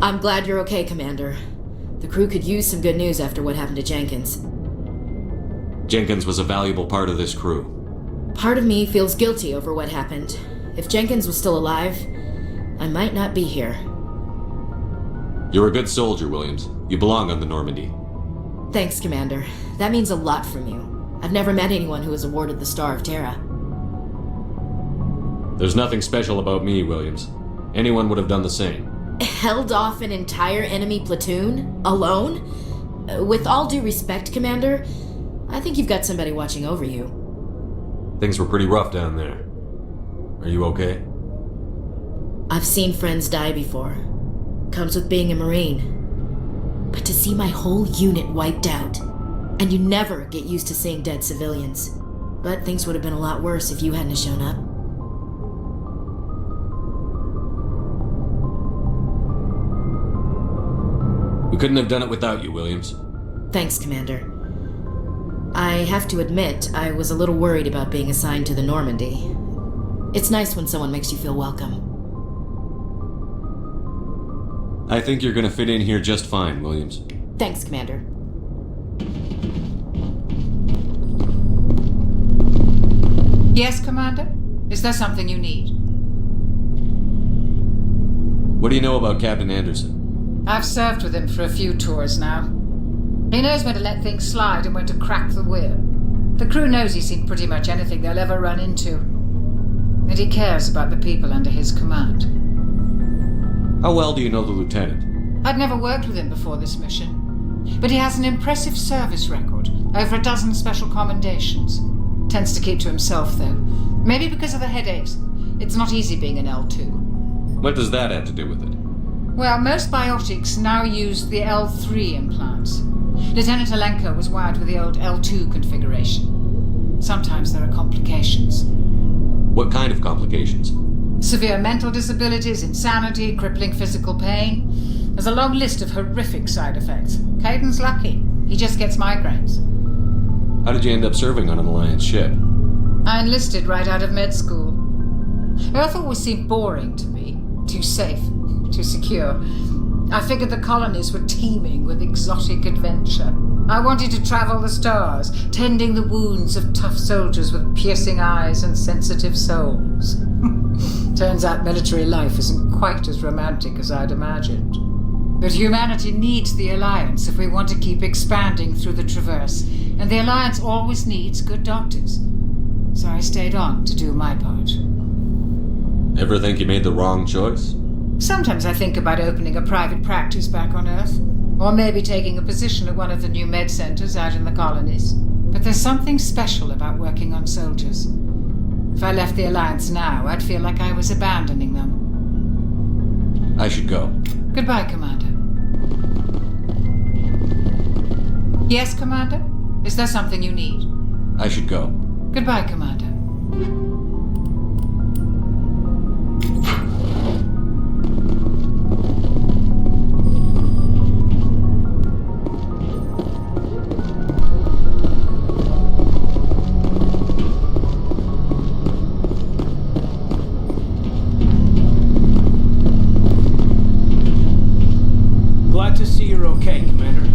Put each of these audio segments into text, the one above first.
I'm glad you're okay, Commander. The crew could use some good news after what happened to Jenkins. Jenkins was a valuable part of this crew. Part of me feels guilty over what happened. If Jenkins was still alive, I might not be here. You're a good soldier, Williams. You belong on the Normandy. Thanks, Commander. That means a lot from you. I've never met anyone who was awarded the Star of Terra. There's nothing special about me, Williams. Anyone would have done the same. Held off an entire enemy platoon? Alone? With all due respect, Commander, I think you've got somebody watching over you. Things were pretty rough down there. Are you okay? I've seen friends die before. Comes with being a Marine. But to see my whole unit wiped out, and you never get used to seeing dead civilians. But things would have been a lot worse if you hadn't shown up. We couldn't have done it without you, Williams. Thanks, Commander. I have to admit, I was a little worried about being assigned to the Normandy. It's nice when someone makes you feel welcome. I think you're gonna fit in here just fine, Williams. Thanks, Commander. Yes, Commander? Is there something you need? What do you know about Captain Anderson? I've served with him for a few tours now. He knows when to let things slide and when to crack the whip. The crew knows he's seen pretty much anything they'll ever run into. And he cares about the people under his command. How well do you know the lieutenant? I'd never worked with him before this mission. But he has an impressive service record, over a dozen special commendations. Tends to keep to himself, though. Maybe because of the headaches. It's not easy being an L2. What does that have to do with it? Well, most biotics now use the L3 implants. Lieutenant Alenko was wired with the old L2 configuration. Sometimes there are complications. What kind of complications? Severe mental disabilities, insanity, crippling physical pain. There's a long list of horrific side effects. Caden's lucky. He just gets migraines. How did you end up serving on an Alliance ship? I enlisted right out of med school. Earth always seemed boring to me. Too safe. Too secure. I figured the colonies were teeming with exotic adventure. I wanted to travel the stars, tending the wounds of tough soldiers with piercing eyes and sensitive souls. Turns out military life isn't quite as romantic as I'd imagined. But humanity needs the Alliance if we want to keep expanding through the Traverse, and the Alliance always needs good doctors. So I stayed on to do my part. Ever think you made the wrong choice? Sometimes I think about opening a private practice back on Earth, or maybe taking a position at one of the new med centers out in the colonies. But there's something special about working on soldiers. If I left the Alliance now, I'd feel like I was abandoning them. I should go. Goodbye, Commander. Yes, Commander? Is there something you need? I should go. Goodbye, Commander. Glad to see you're okay, Commander.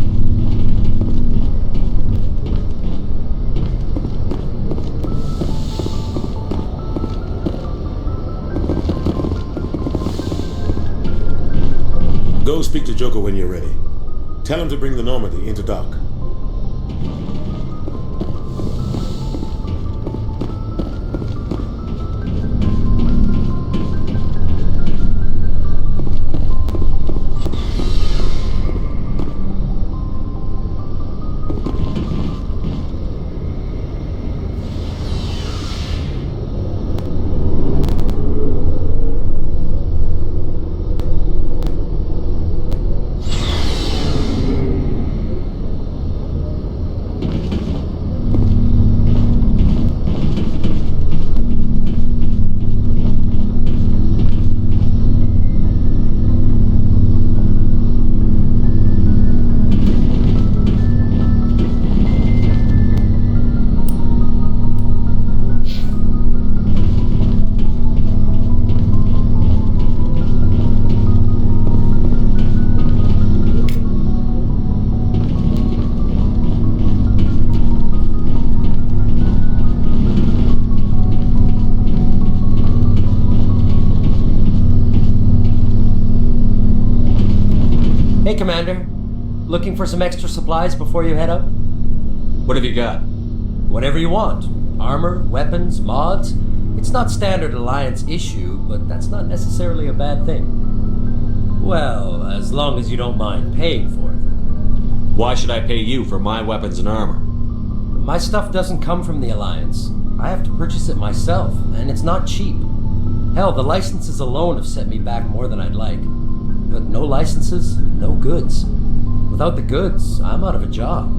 Go speak to Joker when you're ready. Tell him to bring the Normandy into dock. Hey, Commander. Looking for some extra supplies before you head out? What have you got? Whatever you want. Armor, weapons, mods. It's not standard Alliance issue, but that's not necessarily a bad thing. Well, as long as you don't mind paying for it. Why should I pay you for my weapons and armor? My stuff doesn't come from the Alliance. I have to purchase it myself, and it's not cheap. Hell, the licenses alone have set me back more than I'd like. But no licenses, no goods. Without the goods, I'm out of a job.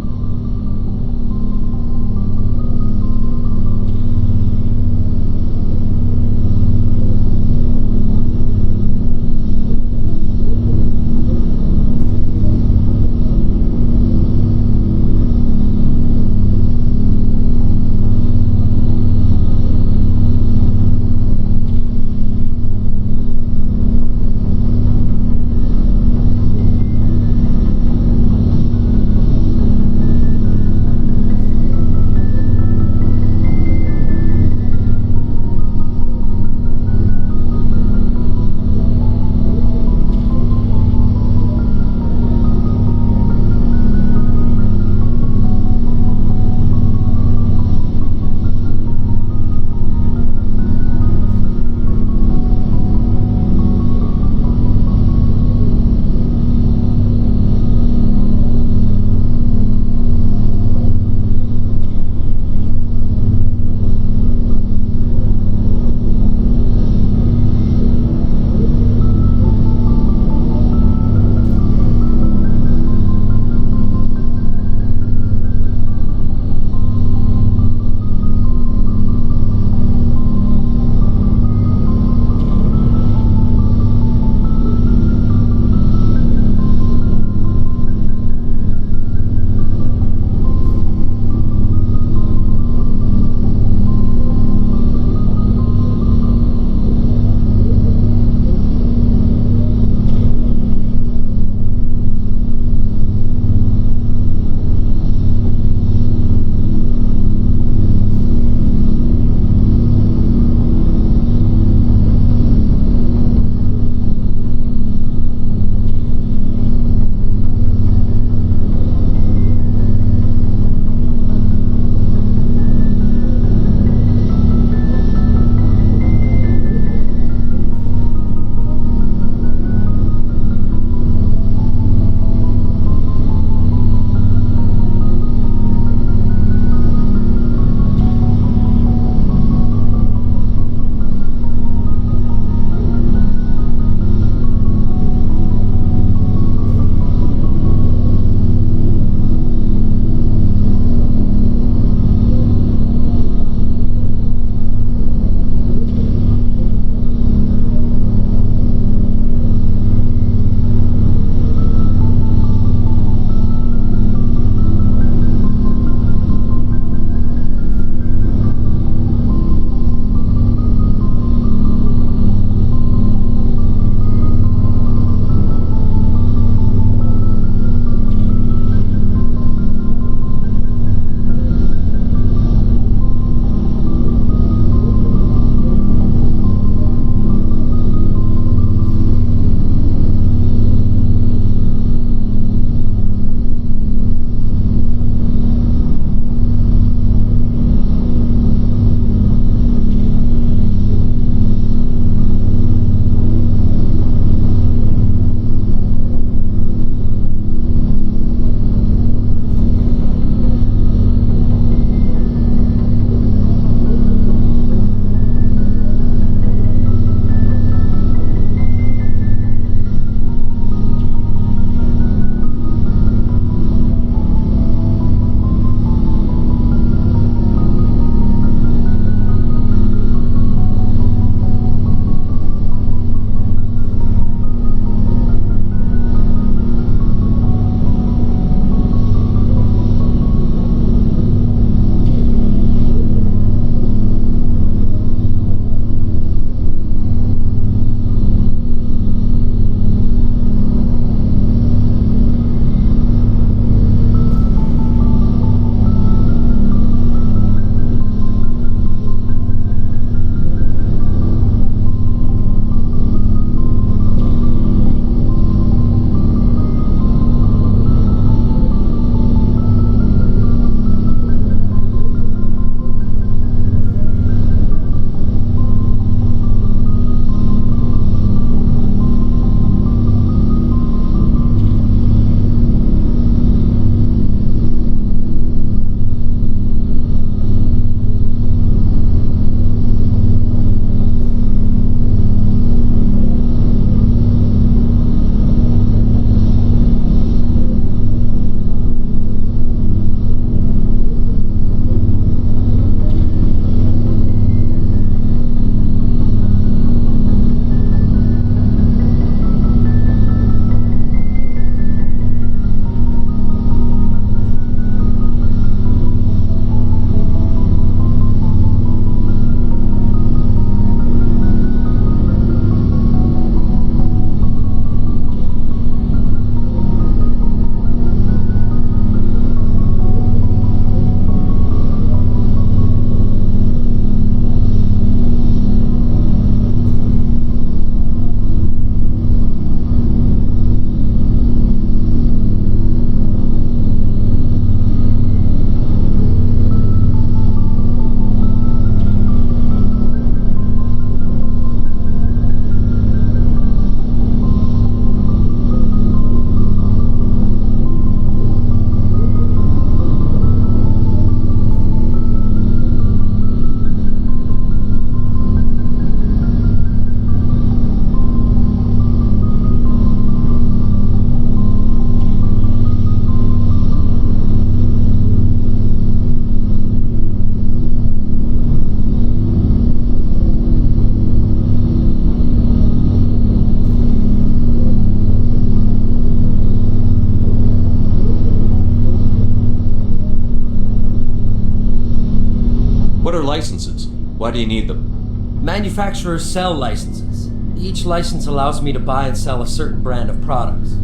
are licenses? Why do you need them? Manufacturers sell licenses. Each license allows me to buy and sell a certain brand of products.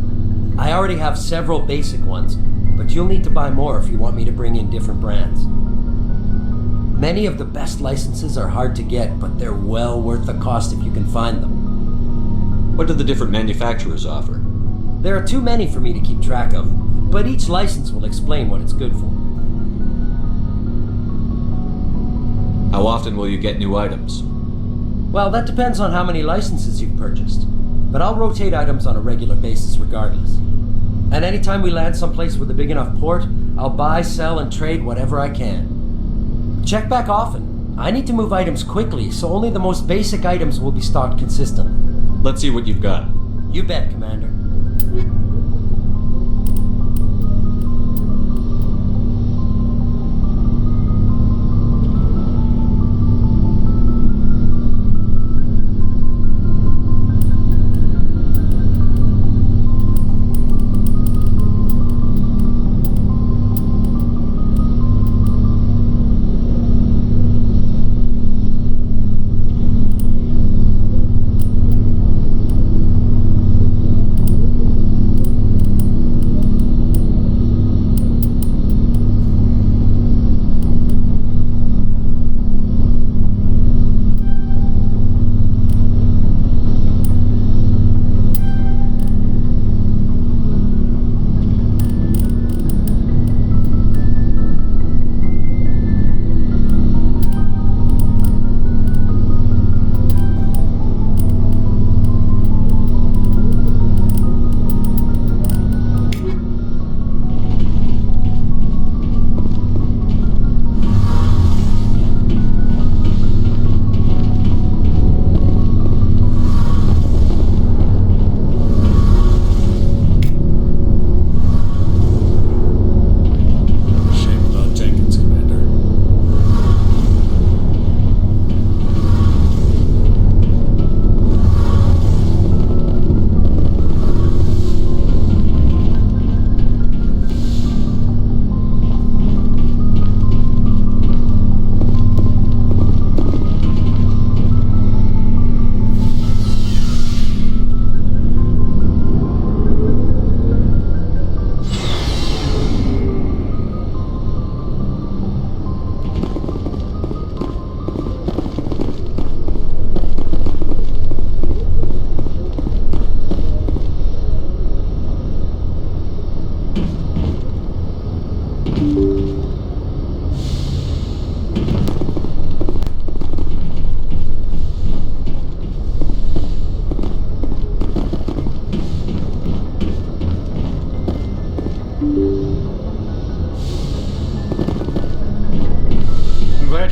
I already have several basic ones, but you'll need to buy more if you want me to bring in different brands. Many of the best licenses are hard to get, but they're well worth the cost if you can find them. What do the different manufacturers offer? There are too many for me to keep track of, but each license will explain what it's good for. How often will you get new items? Well, that depends on how many licenses you've purchased, but I'll rotate items on a regular basis regardless. And anytime we land someplace with a big enough port, I'll buy, sell, and trade whatever I can. Check back often. I need to move items quickly, so only the most basic items will be stocked consistently. Let's see what you've got. You bet, Commander.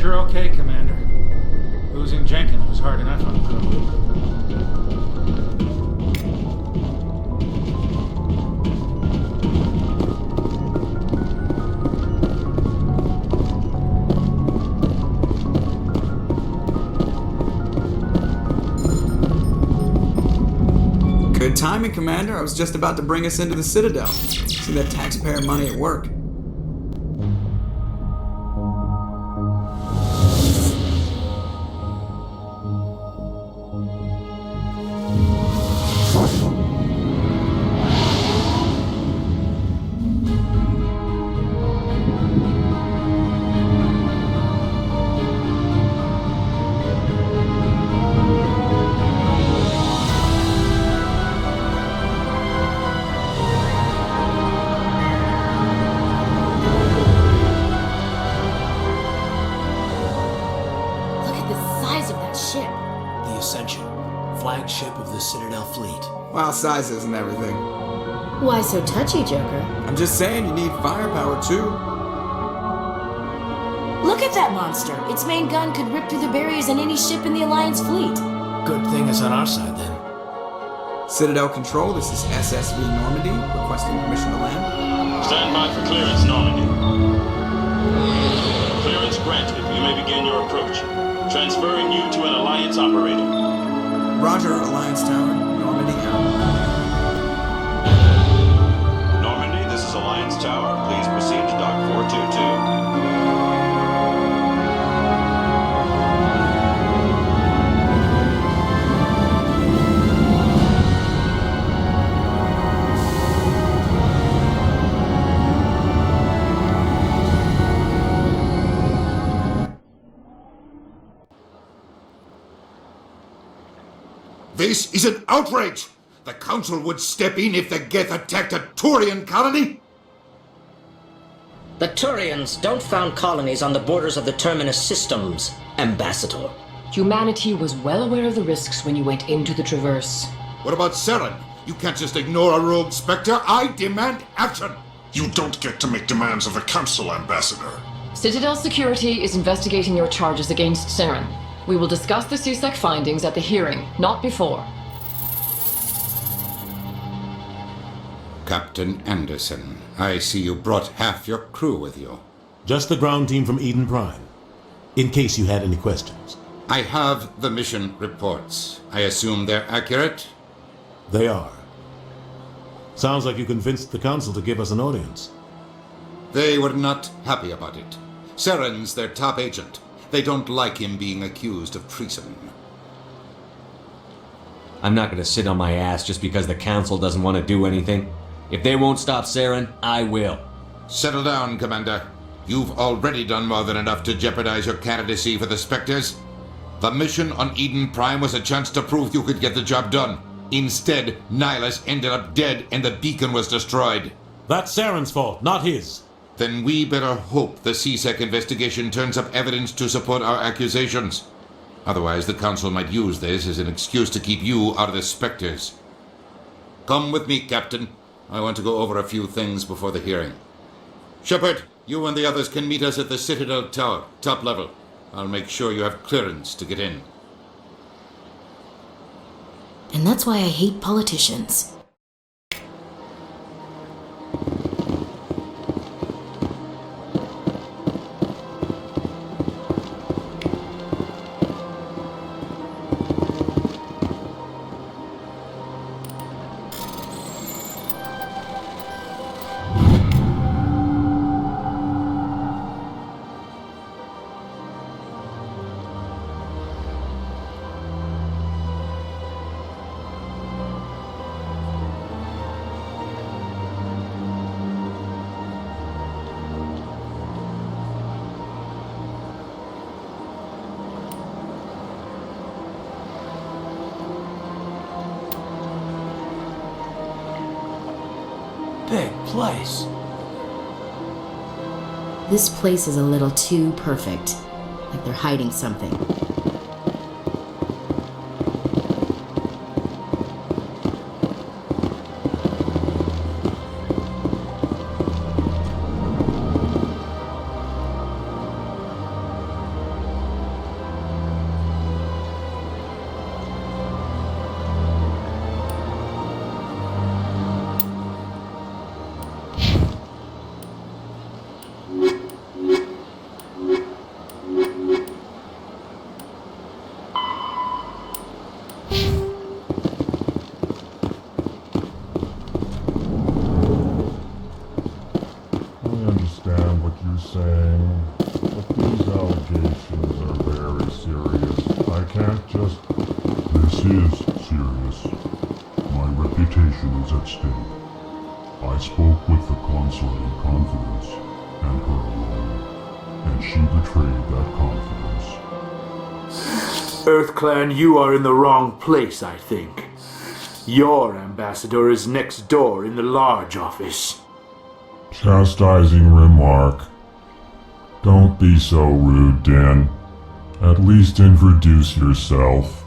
You're okay, Commander. Losing Jenkins was hard enough on the crew. Good timing, Commander. I was just about to bring us into the Citadel. See that taxpayer money at work. Wow, sizes and everything. Why so touchy, Joker? I'm just saying you need firepower too. Look at that monster! Its main gun could rip through the barriers in any ship in the Alliance fleet. Good thing it's on our side then. Citadel Control, this is SSV Normandy, requesting permission to land. Stand by for clearance, Normandy. Clearance granted. You may begin your approach. Transferring you to an Alliance operator. Roger, Alliance Tower. Normandy out. Normandy, this is Alliance Tower. Please proceed to Dock 422. This is an outrage! The Council would step in if the Geth attacked a Turian colony? The Turians don't found colonies on the borders of the Terminus systems, Ambassador. Humanity was well aware of the risks when you went into the Traverse. What about Saren? You can't just ignore a rogue Spectre. I demand action! You don't get to make demands of the Council, Ambassador. Citadel Security is investigating your charges against Saren. We will discuss the CSEC findings at the hearing, not before. Captain Anderson, I see you brought half your crew with you. Just the ground team from Eden Prime, in case you had any questions. I have the mission reports. I assume they're accurate? They are. Sounds like you convinced the Council to give us an audience. They were not happy about it. Saren's their top agent. They don't like him being accused of treason. I'm not gonna sit on my ass just because the Council doesn't want to do anything. If they won't stop Saren, I will. Settle down, Commander. You've already done more than enough to jeopardize your candidacy for the Spectres. The mission on Eden Prime was a chance to prove you could get the job done. Instead, Nihilus ended up dead and the beacon was destroyed. That's Saren's fault, not his. Then we better hope the CSEC investigation turns up evidence to support our accusations. Otherwise, the Council might use this as an excuse to keep you out of the Spectres. Come with me, Captain. I want to go over a few things before the hearing. Shepard, you and the others can meet us at the Citadel Tower, top level. I'll make sure you have clearance to get in. And that's why I hate politicians. Big place. This place is a little too perfect. Like they're hiding something. saying, but these allegations are very serious. I can't just... This is serious. My reputation is at stake. I spoke with the consort in confidence, and her alone, and she betrayed that confidence. EarthClan, you are in the wrong place, I think. Your ambassador is next door in the large office. Chastising remark. Don't be so rude, Dan. At least introduce yourself.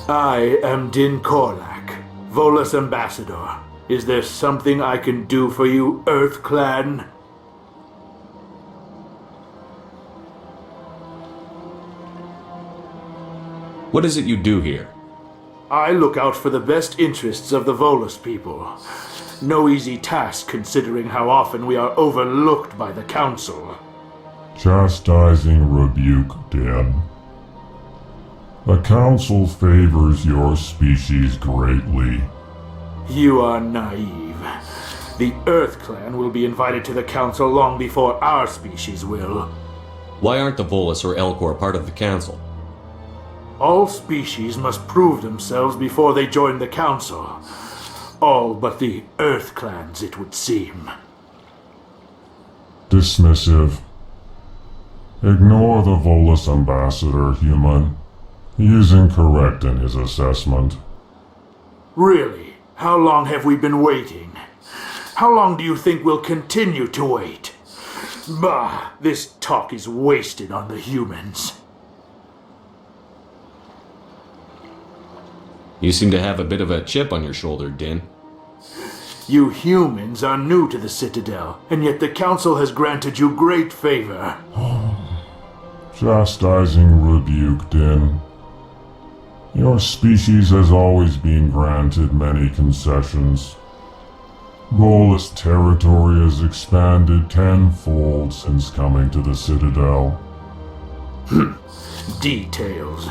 I am Din Korlak, Volus ambassador. Is there something I can do for you, EarthClan? What is it you do here? I look out for the best interests of the Volus people. No easy task considering how often we are overlooked by the Council. Chastising rebuke, Dan. The Council favors your species greatly. You are naive. The EarthClan will be invited to the Council long before our species will. Why aren't the Volus or Elcor part of the Council? All species must prove themselves before they join the Council. All but the EarthClans, it would seem. Dismissive. Ignore the Volus ambassador, human. He is incorrect in his assessment. Really? How long have we been waiting? How long do you think we'll continue to wait? Bah, this talk is wasted on the humans. You seem to have a bit of a chip on your shoulder, Din. You humans are new to the Citadel, and yet the Council has granted you great favor. Chastising rebuke, Din. Your species has always been granted many concessions. Volus territory has expanded tenfold since coming to the Citadel. Details.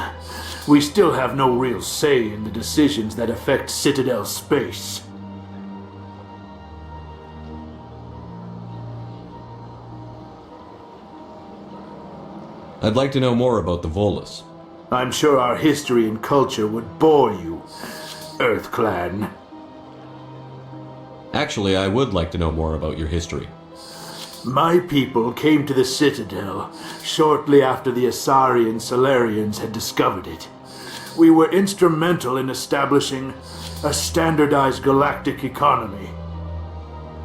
We still have no real say in the decisions that affect Citadel space. I'd like to know more about the Volus. I'm sure our history and culture would bore you, Earth Clan. Actually, I would like to know more about your history. My people came to the Citadel shortly after the Asari Solarians had discovered it. We were instrumental in establishing a standardized galactic economy.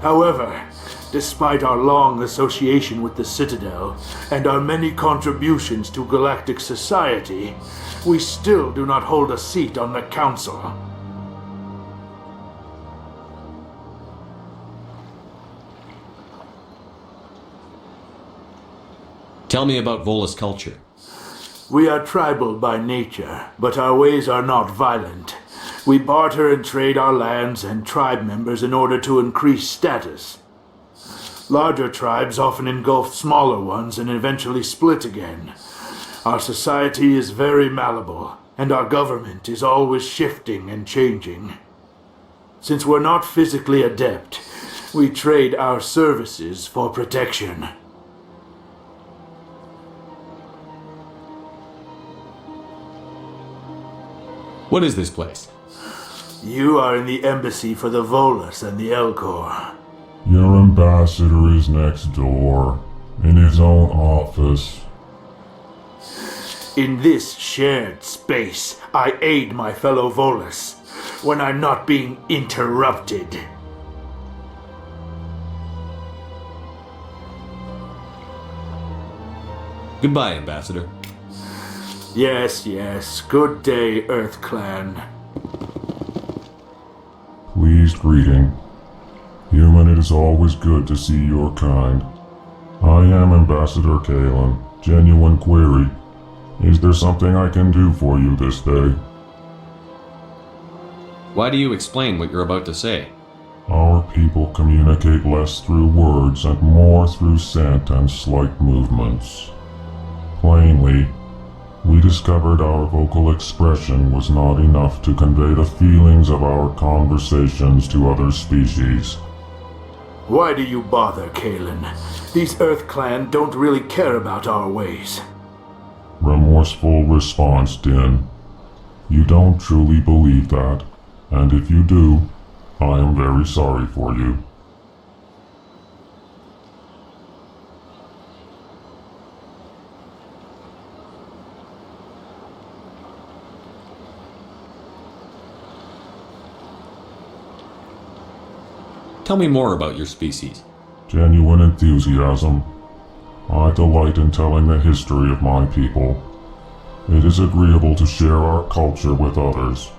However, despite our long association with the Citadel and our many contributions to galactic society, we still do not hold a seat on the Council. Tell me about Volus culture. We are tribal by nature, but our ways are not violent. We barter and trade our lands and tribe members in order to increase status. Larger tribes often engulf smaller ones and eventually split again. Our society is very malleable, and our government is always shifting and changing. Since we're not physically adept, we trade our services for protection. What is this place? You are in the embassy for the Volus and the Elcor. Your ambassador is next door, in his own office. In this shared space, I aid my fellow Volus when I'm not being interrupted. Goodbye, Ambassador. Yes, yes. Good day, Earth Clan. Pleased greeting. Human, it is always good to see your kind. I am Ambassador Kalen. Genuine query. Is there something I can do for you this day? Why do you explain what you're about to say? Our people communicate less through words and more through scent and slight movements. Plainly, we discovered our vocal expression was not enough to convey the feelings of our conversations to other species. Why do you bother, Kalen? These Earth Clan don't really care about our ways. Remorseful response, Din. You don't truly believe that, and if you do, I am very sorry for you. Tell me more about your species. Genuine enthusiasm. I delight in telling the history of my people. It is agreeable to share our culture with others.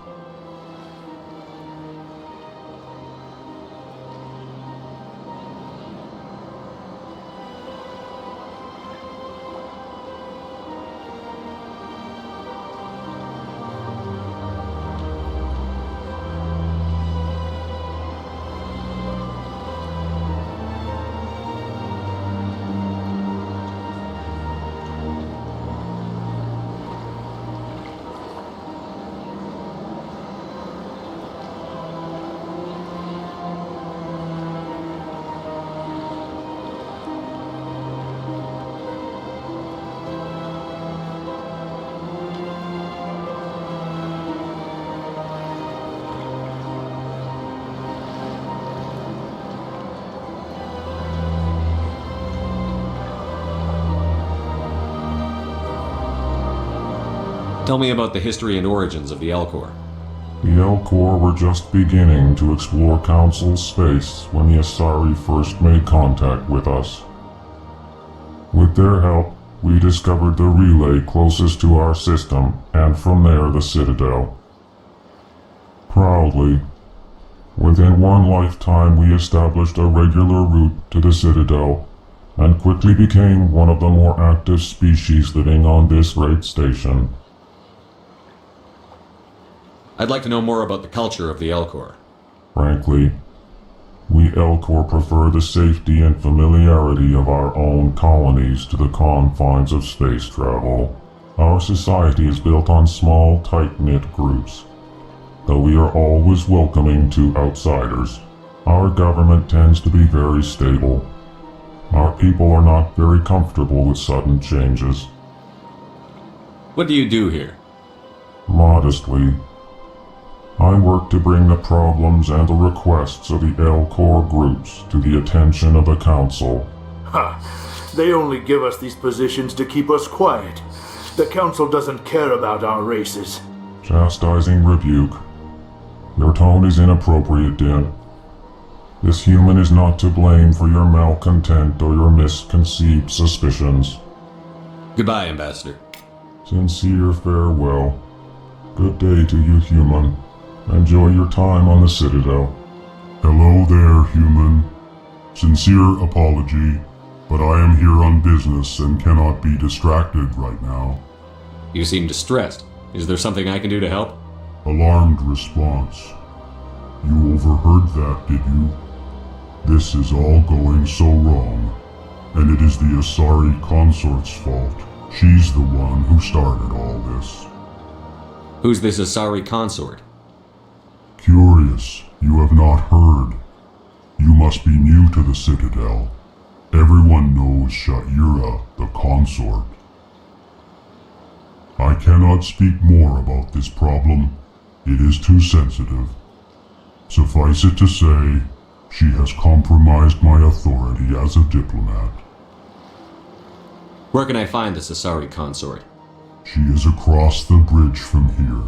Tell me about the history and origins of the Elcor. The Elcor were just beginning to explore Council space when the Asari first made contact with us. With their help, we discovered the relay closest to our system, and from there the Citadel. Proudly, within one lifetime we established a regular route to the Citadel, and quickly became one of the more active species living on this great station. I'd like to know more about the culture of the Elcor. Frankly, we Elcor prefer the safety and familiarity of our own colonies to the confines of space travel. Our society is built on small, tight-knit groups, though we are always welcoming to outsiders. Our government tends to be very stable. Our people are not very comfortable with sudden changes. What do you do here? Modestly, I work to bring the problems and the requests of the Elcor groups to the attention of the Council. Ha! They only give us these positions to keep us quiet. The Council doesn't care about our races. Chastising rebuke. Your tone is inappropriate, Din. This human is not to blame for your malcontent or your misconceived suspicions. Goodbye, Ambassador. Sincere farewell. Good day to you, human. Enjoy your time on the Citadel. Hello there, human. Sincere apology, but I am here on business and cannot be distracted right now. You seem distressed. Is there something I can do to help? Alarmed response. You overheard that, did you? This is all going so wrong, and it is the Asari consort's fault. She's the one who started all this. Who's this Asari consort? Curious, you have not heard. You must be new to the Citadel. Everyone knows Sha'ira, the consort. I cannot speak more about this problem. It is too sensitive. Suffice it to say, she has compromised my authority as a diplomat. Where can I find this Asari consort? She is across the bridge from here.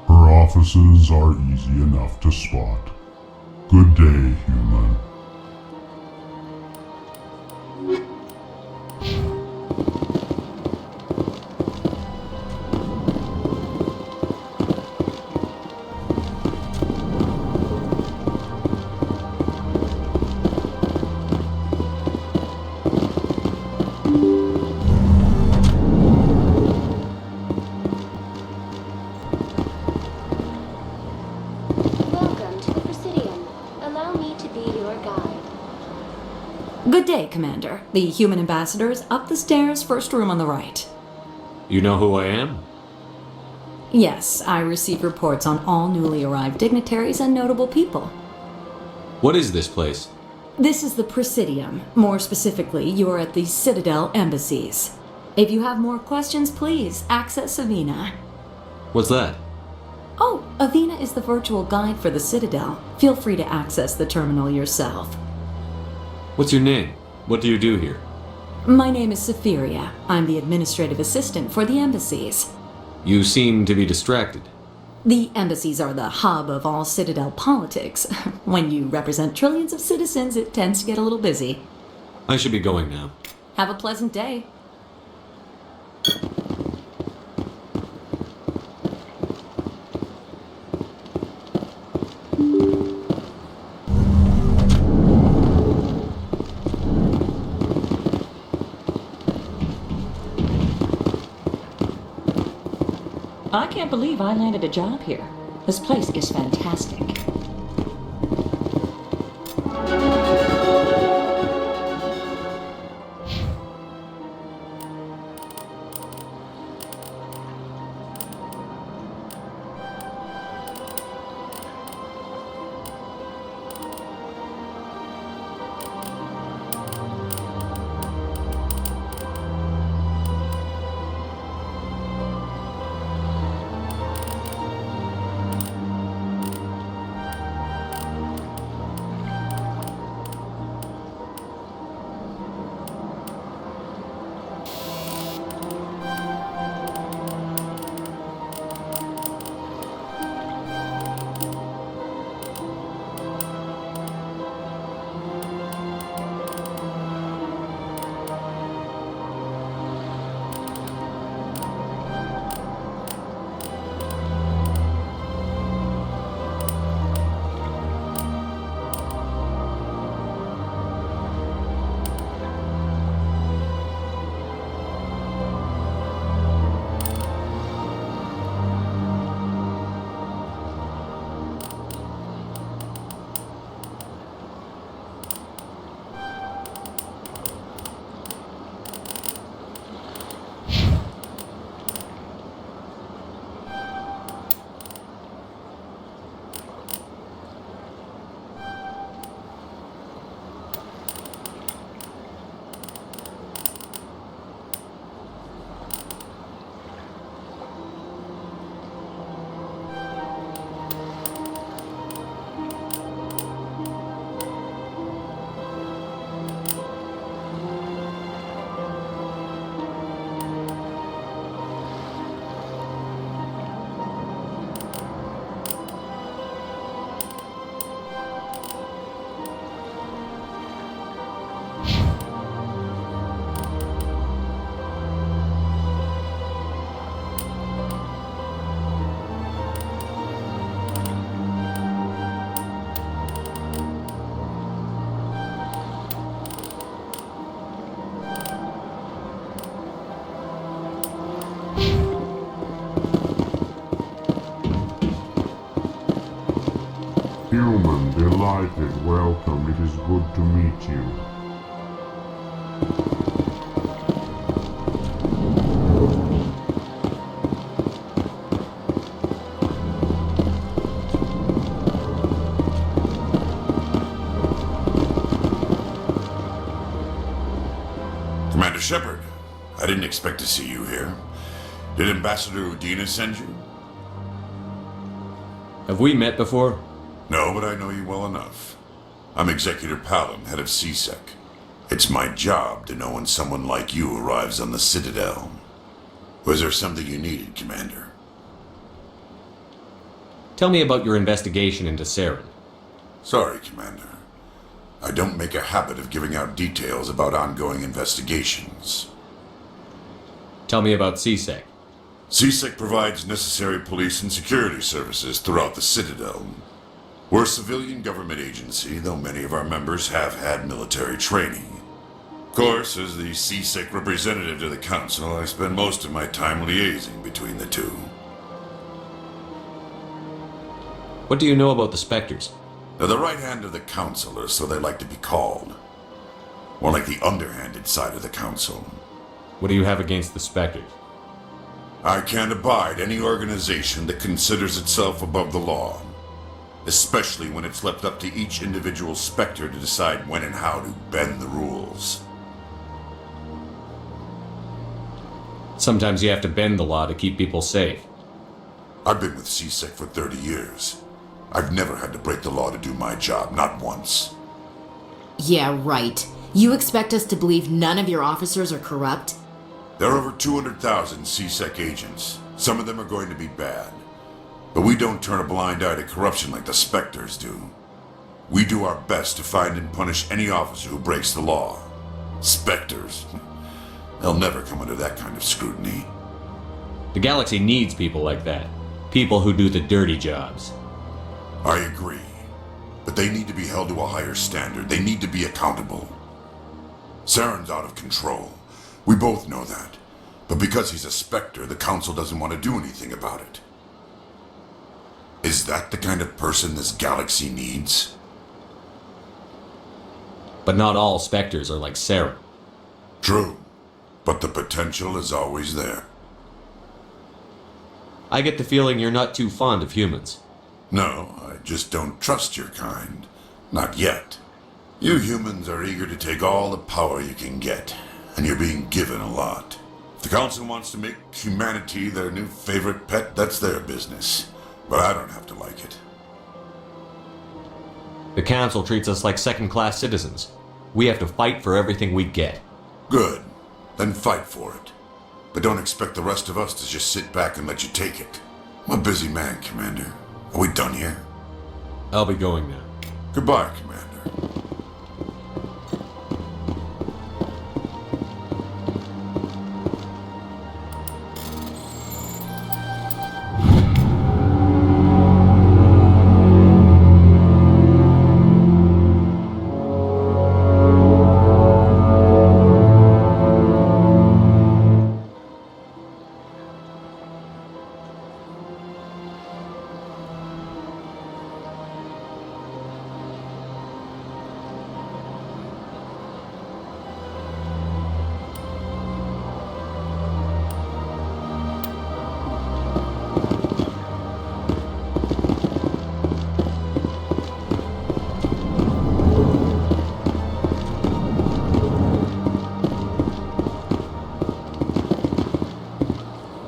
Her offices are easy enough to spot. Good day, human. Good day, Commander. The human ambassador is up the stairs, first room on the right. You know who I am? Yes, I receive reports on all newly arrived dignitaries and notable people. What is this place? This is the Presidium. More specifically, you are at the Citadel embassies. If you have more questions, please access Avina. What's that? Oh, Avina is the virtual guide for the Citadel. Feel free to access the terminal yourself. What's your name? What do you do here? My name is Sephiria. I'm the administrative assistant for the embassies. You seem to be distracted. The embassies are the hub of all Citadel politics. When you represent trillions of citizens, it tends to get a little busy. I should be going now. Have a pleasant day. I can't believe I landed a job here. This place is fantastic. Human, delighted, welcome. It is good to meet you. Commander Shepard, I didn't expect to see you here. Did Ambassador Udina send you? Have we met before? No, but I know you well enough. I'm Executor Palin, head of CSEC. It's my job to know when someone like you arrives on the Citadel. Was there something you needed, Commander? Tell me about your investigation into Saren. Sorry, Commander. I don't make a habit of giving out details about ongoing investigations. Tell me about CSEC. CSEC provides necessary police and security services throughout the Citadel. We're a civilian government agency, though many of our members have had military training. Of course, as the CSEC representative to the Council, I spend most of my time liaising between the two. What do you know about the Spectres? They're the right hand of the Council, or so they like to be called. More like the underhanded side of the Council. What do you have against the Spectres? I can't abide any organization that considers itself above the law. Especially when it's left up to each individual Spectre to decide when and how to bend the rules. Sometimes you have to bend the law to keep people safe. I've been with CSEC for 30 years. I've never had to break the law to do my job, not once. Yeah, right. You expect us to believe none of your officers are corrupt? There are over 200,000 CSEC agents. Some of them are going to be bad. But we don't turn a blind eye to corruption like the Spectres do. We do our best to find and punish any officer who breaks the law. Spectres. They'll never come under that kind of scrutiny. The Galaxy needs people like that. People who do the dirty jobs. I agree. But they need to be held to a higher standard. They need to be accountable. Saren's out of control. We both know that. But because he's a Spectre, the Council doesn't want to do anything about it. Is that the kind of person this galaxy needs? But not all Spectres are like Saren. True. But the potential is always there. I get the feeling you're not too fond of humans. No, I just don't trust your kind. Not yet. You humans are eager to take all the power you can get, and you're being given a lot. If the Council wants to make humanity their new favorite pet, that's their business. But I don't have to like it. The Council treats us like second-class citizens. We have to fight for everything we get. Good. Then fight for it. But don't expect the rest of us to just sit back and let you take it. I'm a busy man, Commander. Are we done here? I'll be going now. Goodbye, Commander.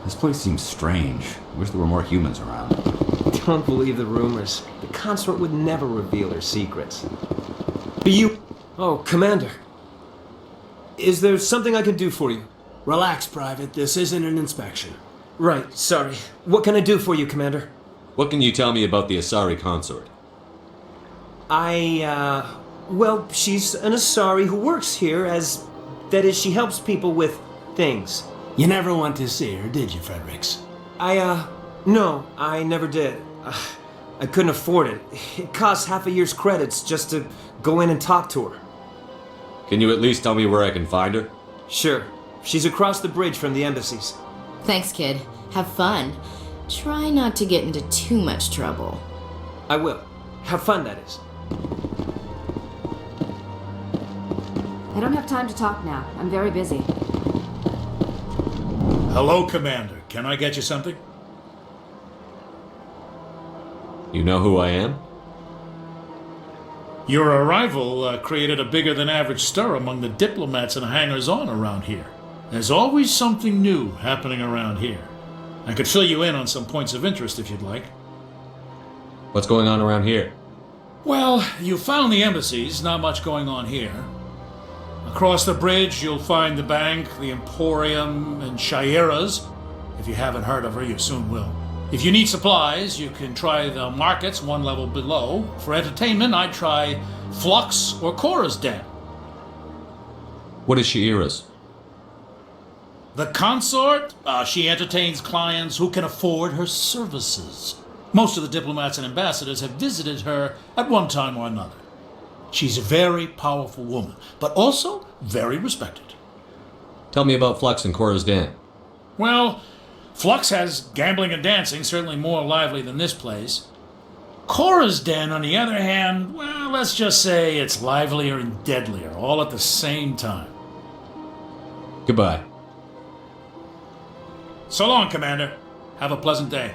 This place seems strange. I wish there were more humans around. Don't believe the rumors. The consort would never reveal her secrets. But you... Oh, Commander. Is there something I can do for you? Relax, Private. This isn't an inspection. Right, sorry. What can I do for you, Commander? What can you tell me about the Asari consort? Well, she's an Asari who works here as... That is, she helps people with things. You never went to see her, did you, Fredericks? No, I never did. I couldn't afford it. It costs half a year's credits just to go in and talk to her. Can you at least tell me where I can find her? Sure. She's across the bridge from the embassies. Thanks, kid. Have fun. Try not to get into too much trouble. I will. Have fun, that is. I don't have time to talk now. I'm very busy. Hello, Commander. Can I get you something? You know who I am? Your arrival created a bigger-than-average stir among the diplomats and hangers-on around here. There's always something new happening around here. I could fill you in on some points of interest if you'd like. What's going on around here? Well, you found the embassies, not much going on here. Across the bridge, you'll find the bank, the Emporium, and Shaira's. If you haven't heard of her, you soon will. If you need supplies, you can try the markets one level below. For entertainment, I'd try Flux or Cora's Den. What is Shaira's? The consort? She entertains clients who can afford her services. Most of the diplomats and ambassadors have visited her at one time or another. She's a very powerful woman, but also very respected. Tell me about Flux and Cora's Den. Well, Flux has gambling and dancing, certainly more lively than this place. Cora's Den, on the other hand, well, let's just say it's livelier and deadlier, all at the same time. Goodbye. So long, Commander. Have a pleasant day.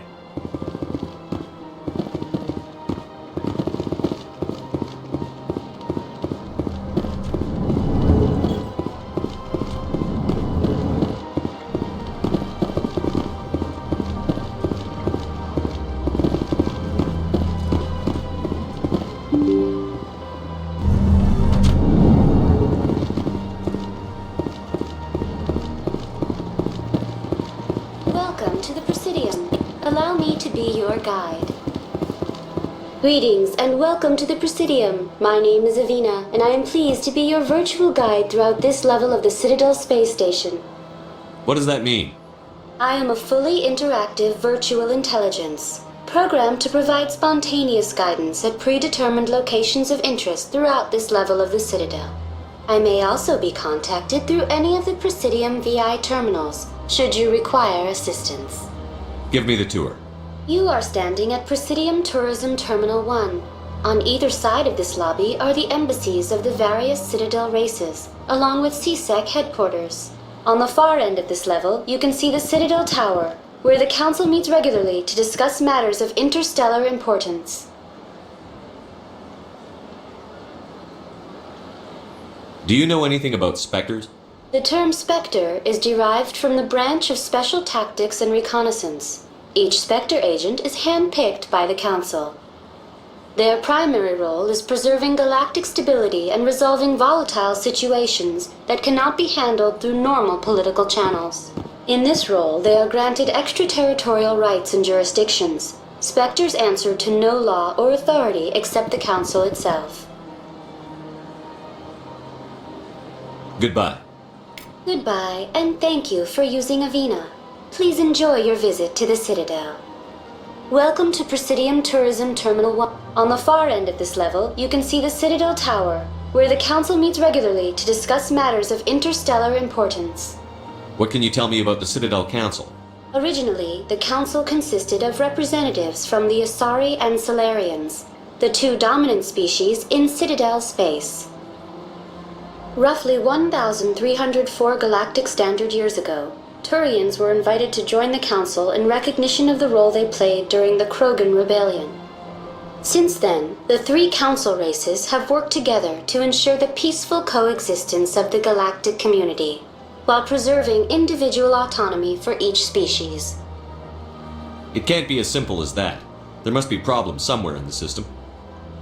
Greetings and welcome to the Presidium. My name is Avina, and I am pleased to be your virtual guide throughout this level of the Citadel space station. What does that mean? I am a fully interactive virtual intelligence, programmed to provide spontaneous guidance at predetermined locations of interest throughout this level of the Citadel. I may also be contacted through any of the Presidium VI terminals, should you require assistance. Give me the tour. You are standing at Presidium Tourism Terminal 1. On either side of this lobby are the embassies of the various Citadel races, along with CSEC headquarters. On the far end of this level, you can see the Citadel Tower, where the Council meets regularly to discuss matters of interstellar importance. Do you know anything about Spectres? The term Spectre is derived from the branch of Special Tactics and Reconnaissance. Each Spectre agent is hand-picked by the Council. Their primary role is preserving galactic stability and resolving volatile situations that cannot be handled through normal political channels. In this role, they are granted extraterritorial rights and jurisdictions. Spectres answer to no law or authority except the Council itself. Goodbye. Goodbye, and thank you for using Avina. Please enjoy your visit to the Citadel. Welcome to Presidium Tourism Terminal 1. On the far end of this level, you can see the Citadel Tower, where the Council meets regularly to discuss matters of interstellar importance. What can you tell me about the Citadel Council? Originally, the Council consisted of representatives from the Asari and Solarians, the two dominant species in Citadel space. Roughly 1,304 galactic standard years ago, Turians were invited to join the Council in recognition of the role they played during the Krogan Rebellion. Since then, the three Council races have worked together to ensure the peaceful coexistence of the galactic community, while preserving individual autonomy for each species. It can't be as simple as that. There must be problems somewhere in the system.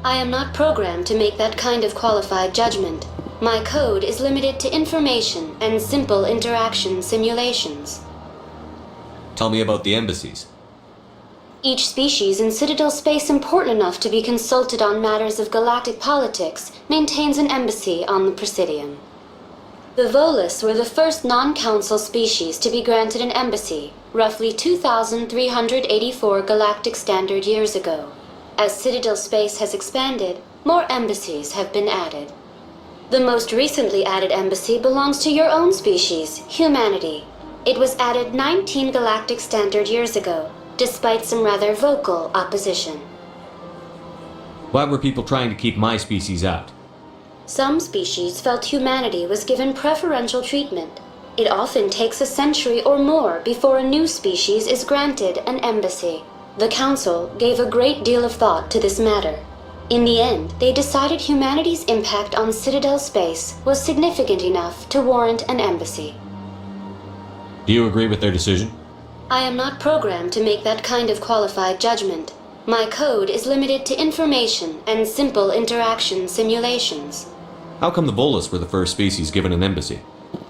I am not programmed to make that kind of qualified judgment. My code is limited to information and simple interaction simulations. Tell me about the embassies. Each species in Citadel space important enough to be consulted on matters of galactic politics maintains an embassy on the Presidium. The Volus were the first non-council species to be granted an embassy, roughly 2,384 galactic standard years ago. As Citadel space has expanded, more embassies have been added. The most recently added embassy belongs to your own species, humanity. It was added 19 galactic standard years ago, despite some rather vocal opposition. Why were people trying to keep my species out? Some species felt humanity was given preferential treatment. It often takes a century or more before a new species is granted an embassy. The Council gave a great deal of thought to this matter. In the end, they decided humanity's impact on Citadel space was significant enough to warrant an embassy. Do you agree with their decision? I am not programmed to make that kind of qualified judgment. My code is limited to information and simple interaction simulations. How come the Volus were the first species given an embassy?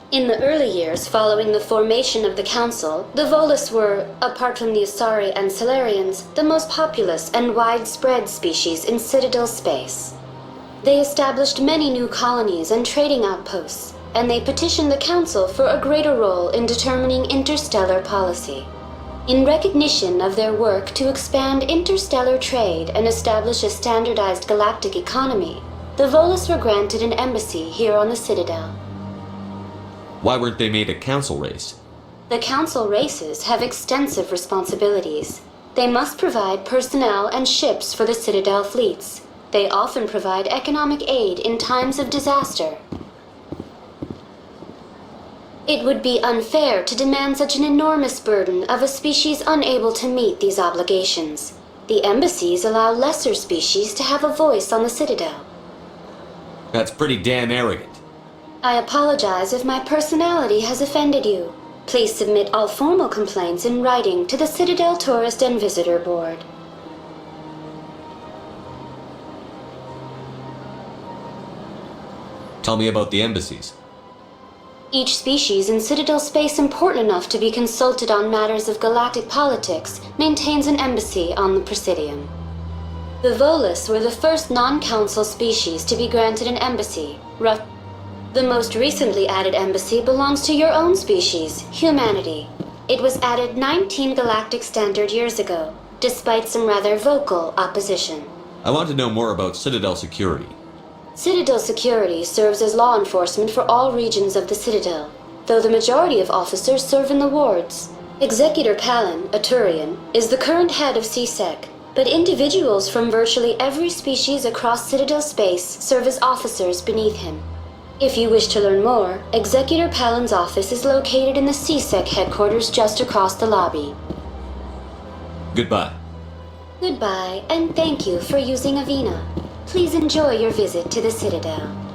In the early years following the formation of the Council, the Volus were, apart from the Asari and Salarians, the most populous and widespread species in Citadel space. They established many new colonies and trading outposts, and they petitioned the Council for a greater role in determining interstellar policy. In recognition of their work to expand interstellar trade and establish a standardized galactic economy, the Volus were granted an embassy here on the Citadel. Why weren't they made a council race? The Council races have extensive responsibilities. They must provide personnel and ships for the Citadel fleets. They often provide economic aid in times of disaster. It would be unfair to demand such an enormous burden of a species unable to meet these obligations. The embassies allow lesser species to have a voice on the Citadel. That's pretty damn arrogant. I apologize if my personality has offended you. Please submit all formal complaints in writing to the Citadel Tourist and Visitor Board. Tell me about the embassies. Each species in Citadel space important enough to be consulted on matters of galactic politics maintains an embassy on the Presidium. The Volus were the first non-council species to be granted an embassy. The most recently added embassy belongs to your own species, humanity. It was added 19 galactic standard years ago, despite some rather vocal opposition. I want to know more about Citadel security. Citadel security serves as law enforcement for all regions of the Citadel, though the majority of officers serve in the wards. Executor Palin, a Turian, is the current head of CSEC, but individuals from virtually every species across Citadel space serve as officers beneath him. If you wish to learn more, Executor Palin's office is located in the CSEC headquarters just across the lobby. Goodbye. Goodbye, and thank you for using Avina. Please enjoy your visit to the Citadel.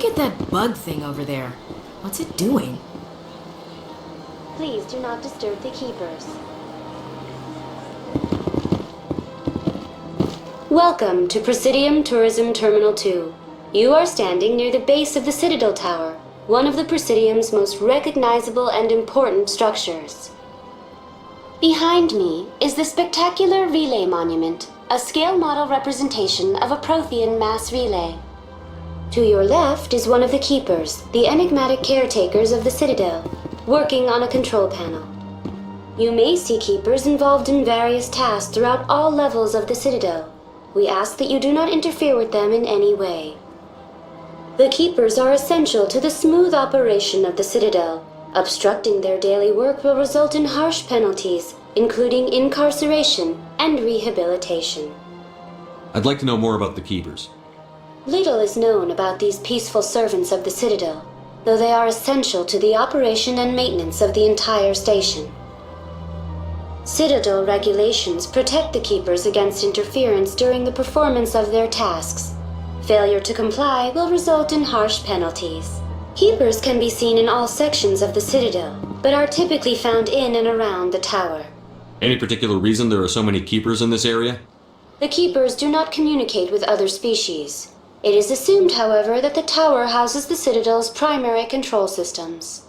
at that bug thing over there. What's it doing? Please do not disturb the keepers. Welcome to Presidium Tourism Terminal 2. You are standing near the base of the Citadel Tower, one of the Presidium's most recognizable and important structures. Behind me is the spectacular Relay Monument, a scale model representation of a Prothean mass relay. To your left is one of the Keepers, the enigmatic caretakers of the Citadel, working on a control panel. You may see Keepers involved in various tasks throughout all levels of the Citadel. We ask that you do not interfere with them in any way. The Keepers are essential to the smooth operation of the Citadel. Obstructing their daily work will result in harsh penalties, including incarceration and rehabilitation. I'd like to know more about the Keepers. Little is known about these peaceful servants of the Citadel, though they are essential to the operation and maintenance of the entire station. Citadel regulations protect the Keepers against interference during the performance of their tasks. Failure to comply will result in harsh penalties. Keepers can be seen in all sections of the Citadel, but are typically found in and around the tower. Any particular reason there are so many Keepers in this area? The Keepers do not communicate with other species. It is assumed, however, that the tower houses the Citadel's primary control systems.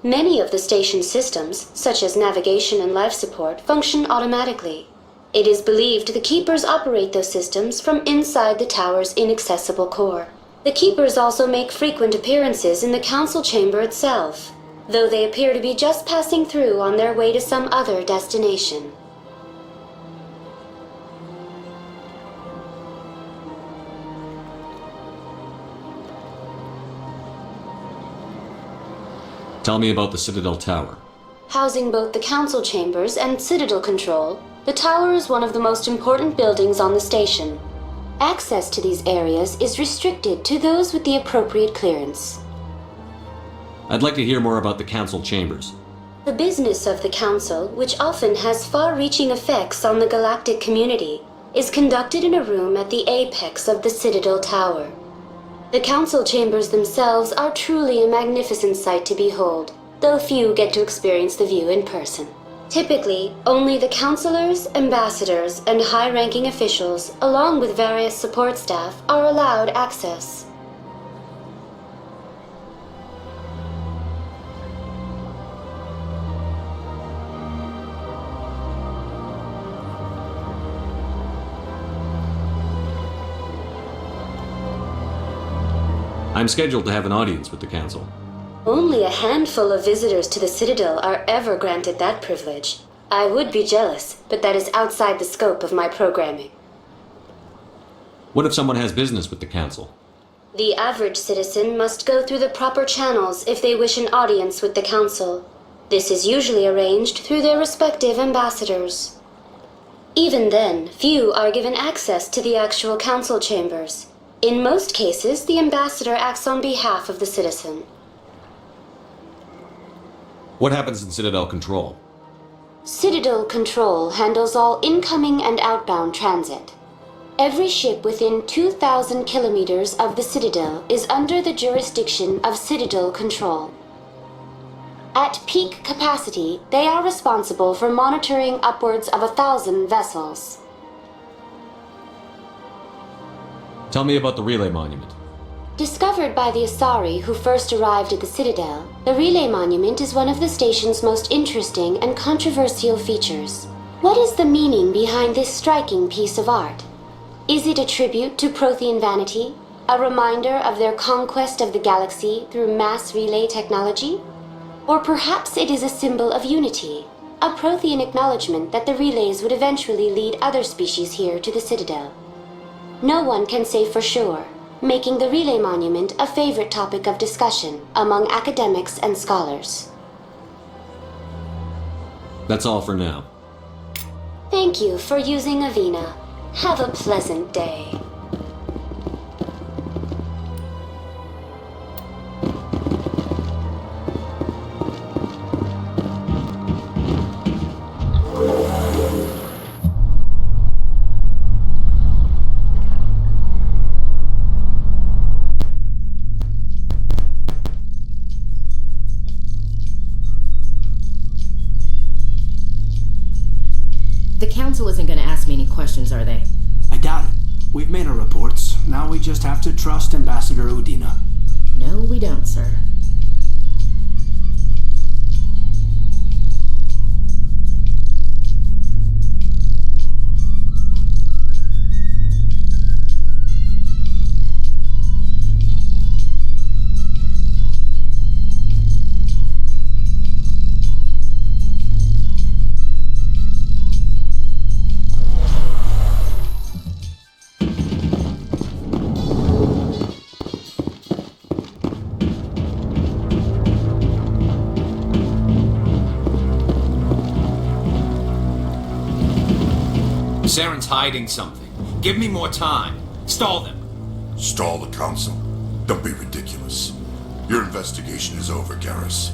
Many of the station's systems, such as navigation and life support, function automatically. It is believed the Keepers operate those systems from inside the tower's inaccessible core. The Keepers also make frequent appearances in the council chamber itself, though they appear to be just passing through on their way to some other destination. Tell me about the Citadel Tower. Housing both the council chambers and Citadel control, the tower is one of the most important buildings on the station. Access to these areas is restricted to those with the appropriate clearance. I'd like to hear more about the council chambers. The business of the council, which often has far-reaching effects on the galactic community, is conducted in a room at the apex of the Citadel Tower. The council chambers themselves are truly a magnificent sight to behold, though few get to experience the view in person. Typically, only the councilors, ambassadors, and high-ranking officials, along with various support staff, are allowed access. I'm scheduled to have an audience with the council. Only a handful of visitors to the Citadel are ever granted that privilege. I would be jealous, but that is outside the scope of my programming. What if someone has business with the council? The average citizen must go through the proper channels if they wish an audience with the council. This is usually arranged through their respective ambassadors. Even then, few are given access to the actual council chambers. In most cases, the ambassador acts on behalf of the citizen. What happens in Citadel Control? Citadel Control handles all incoming and outbound transit. Every ship within 2,000 kilometers of the Citadel is under the jurisdiction of Citadel Control. At peak capacity, they are responsible for monitoring upwards of 1,000 vessels. Tell me about the Relay Monument. Discovered by the Asari who first arrived at the Citadel, the Relay Monument is one of the station's most interesting and controversial features. What is the meaning behind this striking piece of art? Is it a tribute to Prothean vanity? A reminder of their conquest of the galaxy through mass relay technology? Or perhaps it is a symbol of unity, a Prothean acknowledgement that the relays would eventually lead other species here to the Citadel. No one can say for sure, making the Relay Monument a favorite topic of discussion among academics and scholars. That's all for now. Thank you for using Avina. Have a pleasant day. Council isn't gonna ask me any questions, are they? I doubt it. We've made our reports. Now we just have to trust Ambassador Udina. No, we don't, sir. Saren's hiding something. Give me more time. Stall them. Stall the Council? Don't be ridiculous. Your investigation is over, Garrus.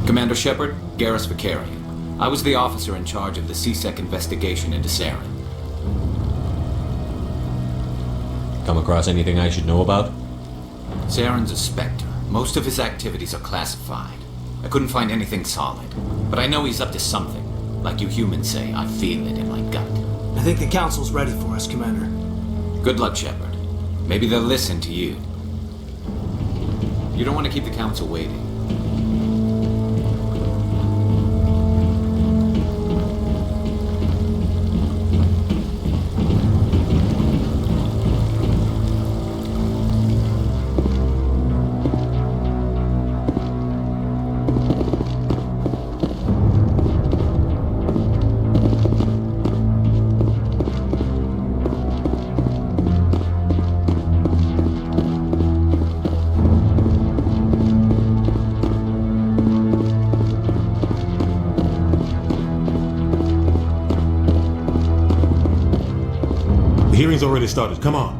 Commander Shepard, Garrus Vicarian. I was the officer in charge of the CSEC investigation into Saren. Come across anything I should know about? Saren's a Spectre. Most of his activities are classified. I couldn't find anything solid. But I know he's up to something. Like you humans say, I feel it in my gut. I think the Council's ready for us, Commander. Good luck, Shepard. Maybe they'll listen to you. You don't want to keep the Council waiting. The hearing's already started. Come on.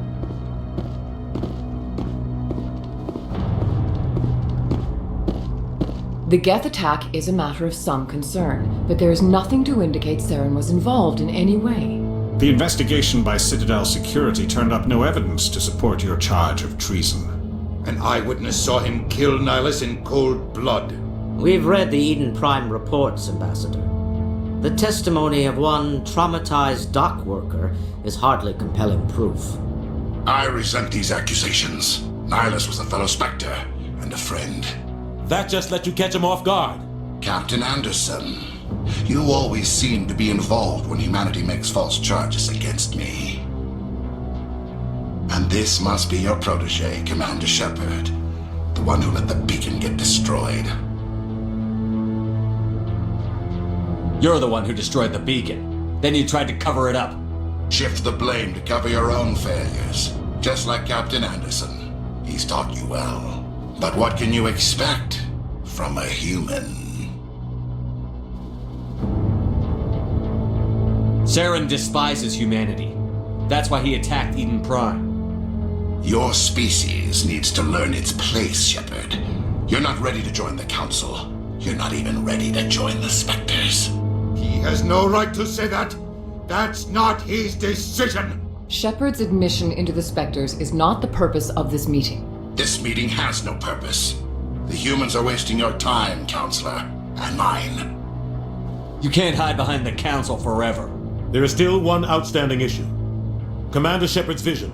The Geth attack is a matter of some concern, but there is nothing to indicate Saren was involved in any way. The investigation by Citadel Security turned up no evidence to support your charge of treason. An eyewitness saw him kill Nihilus in cold blood. We've read the Eden Prime reports, Ambassador. The testimony of one traumatized dock worker is hardly compelling proof. I resent these accusations. Nihilus was a fellow Spectre and a friend. That just let you catch him off guard. Captain Anderson, you always seem to be involved when humanity makes false charges against me. And this must be your protege, Commander Shepard, the one who let the beacon get destroyed. You're the one who destroyed the beacon. Then you tried to cover it up. Shift the blame to cover your own failures, just like Captain Anderson. He's taught you well. But what can you expect from a human? Saren despises humanity. That's why he attacked Eden Prime. Your species needs to learn its place, Shepard. You're not ready to join the Council. You're not even ready to join the Spectres. He has no right to say that. That's not his decision. Shepard's admission into the Spectres is not the purpose of this meeting. This meeting has no purpose. The humans are wasting your time, Counselor, and mine. You can't hide behind the Council forever. There is still one outstanding issue. Commander Shepard's vision.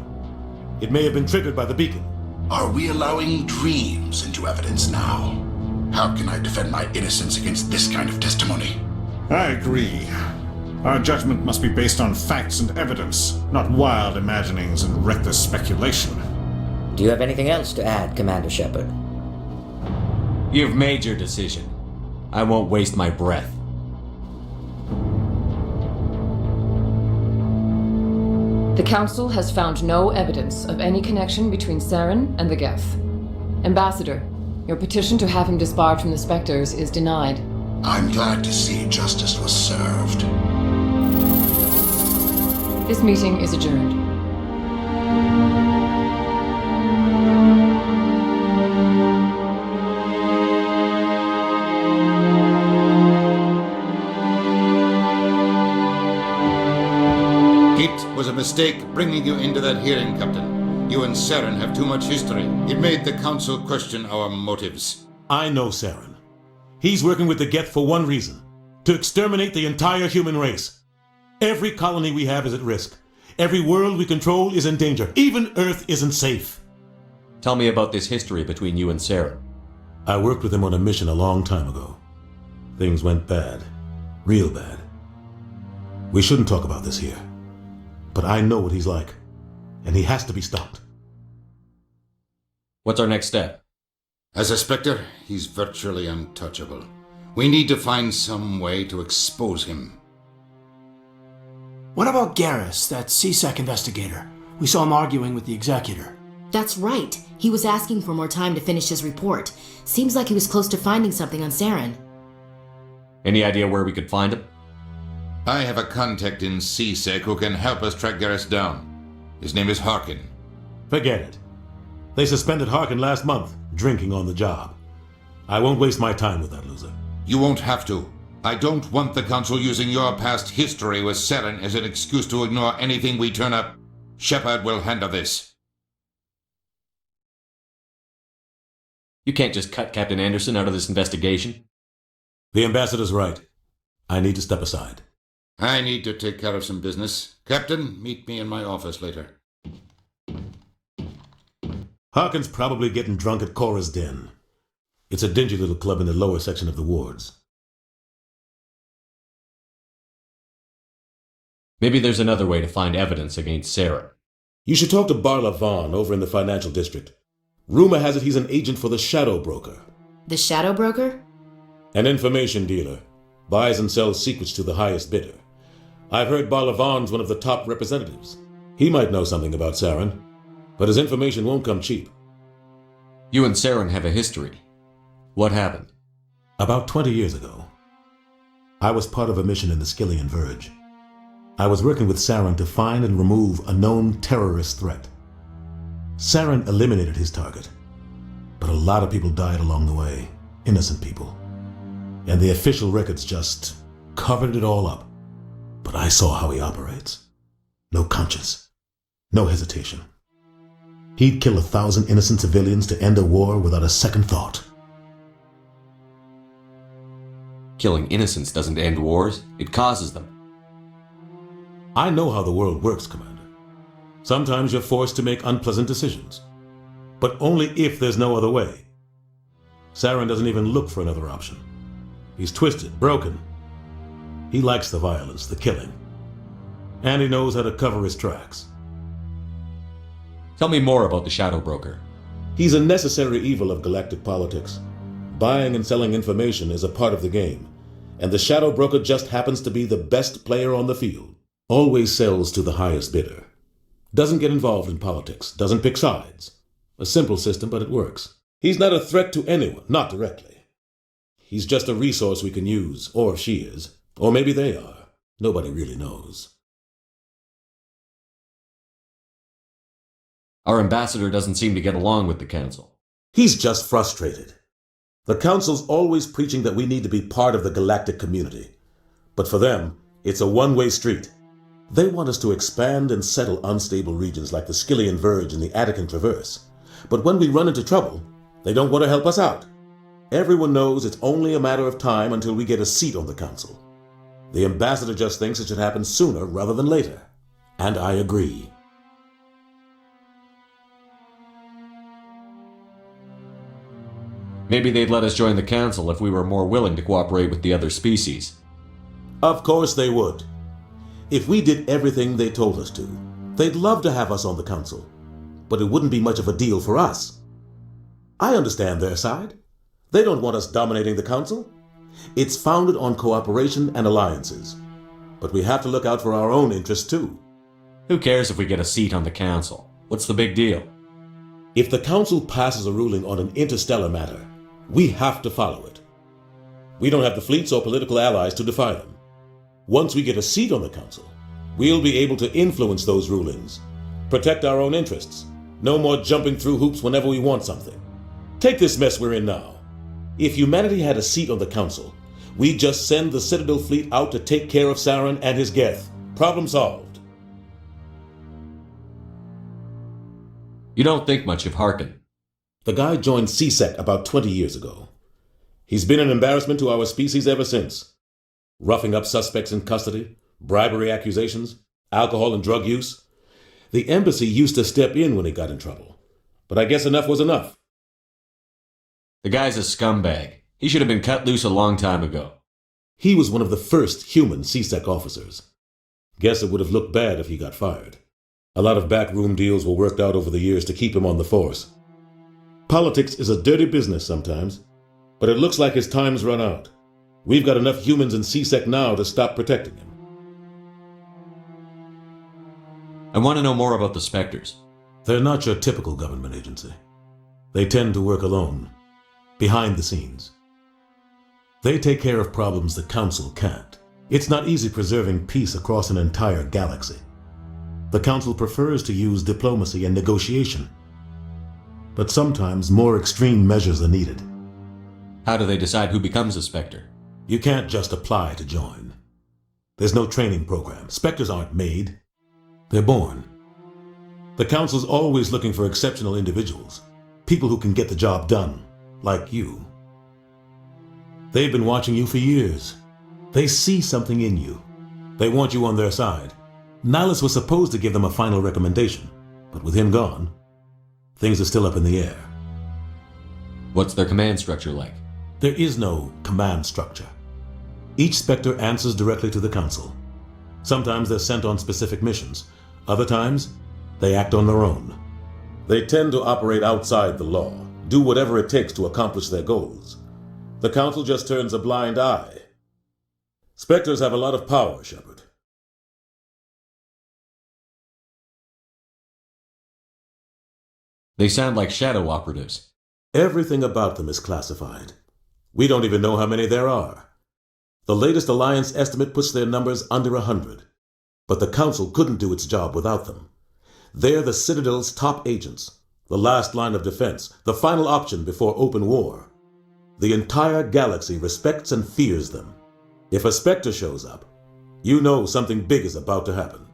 It may have been triggered by the beacon. Are we allowing dreams into evidence now? How can I defend my innocence against this kind of testimony? I agree. Our judgment must be based on facts and evidence, not wild imaginings and reckless speculation. Do you have anything else to add, Commander Shepard? You've made your decision. I won't waste my breath. The Council has found no evidence of any connection between Saren and the Geth. Ambassador, your petition to have him disbarred from the Spectres is denied. I'm glad to see justice was served. This meeting is adjourned. It was a mistake bringing you into that hearing, Captain. You and Saren have too much history. It made the Council question our motives. I know Saren. He's working with the Geth for one reason: to exterminate the entire human race. Every colony we have is at risk. Every world we control is in danger. Even Earth isn't safe. Tell me about this history between you and Saren. I worked with him on a mission a long time ago. Things went bad. Real bad. We shouldn't talk about this here. But I know what he's like. And he has to be stopped. What's our next step? As a Spectre, he's virtually untouchable. We need to find some way to expose him. What about Garrus, that CSEC investigator? We saw him arguing with the executor. That's right. He was asking for more time to finish his report. Seems like he was close to finding something on Saren. Any idea where we could find him? I have a contact in CSEC who can help us track Garrus down. His name is Harkin. Forget it. They suspended Harkin last month, drinking on the job. I won't waste my time with that loser. You won't have to. I don't want the Council using your past history with Saren as an excuse to ignore anything we turn up. Shepard will handle this. You can't just cut Captain Anderson out of this investigation. The ambassador's right. I need to step aside. I need to take care of some business. Captain, meet me in my office later. Harkin's probably getting drunk at Cora's Den. It's a dingy little club in the lower section of the wards. Maybe there's another way to find evidence against Saren. You should talk to Barla Vaughn over in the financial district. Rumor has it he's an agent for the Shadow Broker. The Shadow Broker? An information dealer. Buys and sells secrets to the highest bidder. I've heard Barla Vaughn's one of the top representatives. He might know something about Saren, but his information won't come cheap. You and Saren have a history. What happened? About 20 years ago, I was part of a mission in the Skillian Verge. I was working with Saren to find and remove a known terrorist threat. Saren eliminated his target, but a lot of people died along the way, innocent people. And the official records just covered it all up. But I saw how he operates. No conscience, no hesitation. He'd kill 1,000 innocent civilians to end a war without a second thought. Killing innocents doesn't end wars, it causes them. I know how the world works, Commander. Sometimes you're forced to make unpleasant decisions, but only if there's no other way. Saren doesn't even look for another option. He's twisted, broken. He likes the violence, the killing, and he knows how to cover his tracks. Tell me more about the Shadow Broker. He's a necessary evil of galactic politics. Buying and selling information is a part of the game, and the Shadow Broker just happens to be the best player on the field. Always sells to the highest bidder. Doesn't get involved in politics, doesn't pick sides. A simple system, but it works. He's not a threat to anyone, not directly. He's just a resource we can use, or she is. Or maybe they are. Nobody really knows. Our ambassador doesn't seem to get along with the Council. He's just frustrated. The Council's always preaching that we need to be part of the galactic community. But for them, it's a one-way street. They want us to expand and settle unstable regions like the Skillian Verge and the Attican Traverse. But when we run into trouble, they don't want to help us out. Everyone knows it's only a matter of time until we get a seat on the Council. The ambassador just thinks it should happen sooner rather than later. And I agree. Maybe they'd let us join the Council if we were more willing to cooperate with the other species. Of course they would. If we did everything they told us to, they'd love to have us on the Council. But it wouldn't be much of a deal for us. I understand their side. They don't want us dominating the Council. It's founded on cooperation and alliances. But we have to look out for our own interests too. Who cares if we get a seat on the Council? What's the big deal? If the Council passes a ruling on an interstellar matter, we have to follow it. We don't have the fleets or political allies to defy them. Once we get a seat on the Council, we'll be able to influence those rulings, protect our own interests. No more jumping through hoops whenever we want something. Take this mess we're in now. If humanity had a seat on the Council, we'd just send the Citadel fleet out to take care of Saren and his Geth. Problem solved. You don't think much of Harkin. The guy joined CSEC about 20 years ago. He's been an embarrassment to our species ever since. Roughing up suspects in custody, bribery accusations, alcohol and drug use. The embassy used to step in when he got in trouble. But I guess enough was enough. The guy's a scumbag. He should have been cut loose a long time ago. He was one of the first human CSEC officers. Guess it would have looked bad if he got fired. A lot of backroom deals were worked out over the years to keep him on the force. Politics is a dirty business sometimes, but it looks like his time's run out. We've got enough humans in CSEC now to stop protecting him. I want to know more about the Spectres. They're not your typical government agency. They tend to work alone, behind the scenes. They take care of problems the Council can't. It's not easy preserving peace across an entire galaxy. The Council prefers to use diplomacy and negotiation. But sometimes more extreme measures are needed. How do they decide who becomes a Spectre? You can't just apply to join. There's no training program. Spectres aren't made. They're born. The Council's always looking for exceptional individuals. People who can get the job done, like you. They've been watching you for years. They see something in you. They want you on their side. Nihilus was supposed to give them a final recommendation, but with him gone, things are still up in the air. What's their command structure like? There is no command structure. Each Spectre answers directly to the Council. Sometimes they're sent on specific missions. Other times, they act on their own. They tend to operate outside the law, do whatever it takes to accomplish their goals. The Council just turns a blind eye. Spectres have a lot of power, Shepard. They sound like shadow operatives. Everything about them is classified. We don't even know how many there are. The latest Alliance estimate puts their numbers under 100. But the Council couldn't do its job without them. They're the Citadel's top agents, the last line of defense, the final option before open war. The entire galaxy respects and fears them. If a Spectre shows up, you know something big is about to happen.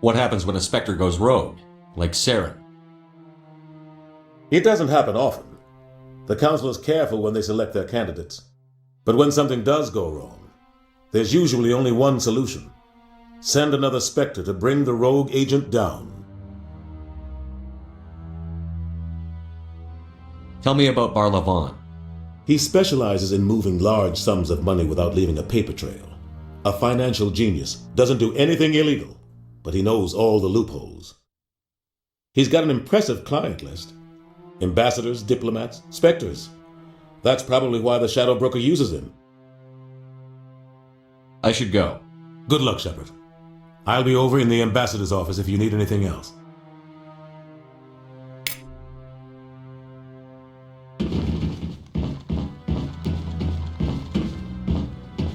What happens when a Spectre goes rogue, like Saren? It doesn't happen often. The Council is careful when they select their candidates. But when something does go wrong, there's usually only one solution. Send another Spectre to bring the rogue agent down. Tell me about Barlavon. He specializes in moving large sums of money without leaving a paper trail. A financial genius, doesn't do anything illegal, but he knows all the loopholes. He's got an impressive client list. Ambassadors, diplomats, Spectres. That's probably why the Shadow Broker uses him. I should go. Good luck, Shepard. I'll be over in the ambassador's office if you need anything else.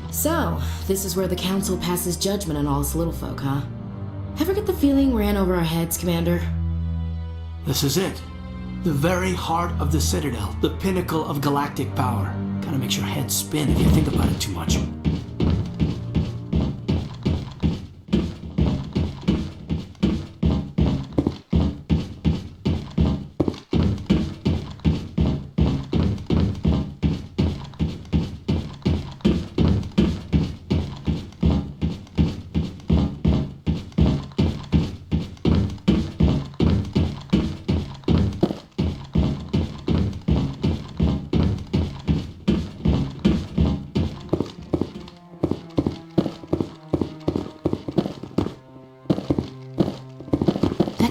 So, this is where the Council passes judgment on all us little folk, huh? Ever get the feeling we're in over our heads, Commander? This is it. The very heart of the Citadel, the pinnacle of galactic power. Kinda makes your head spin if you think about it too much.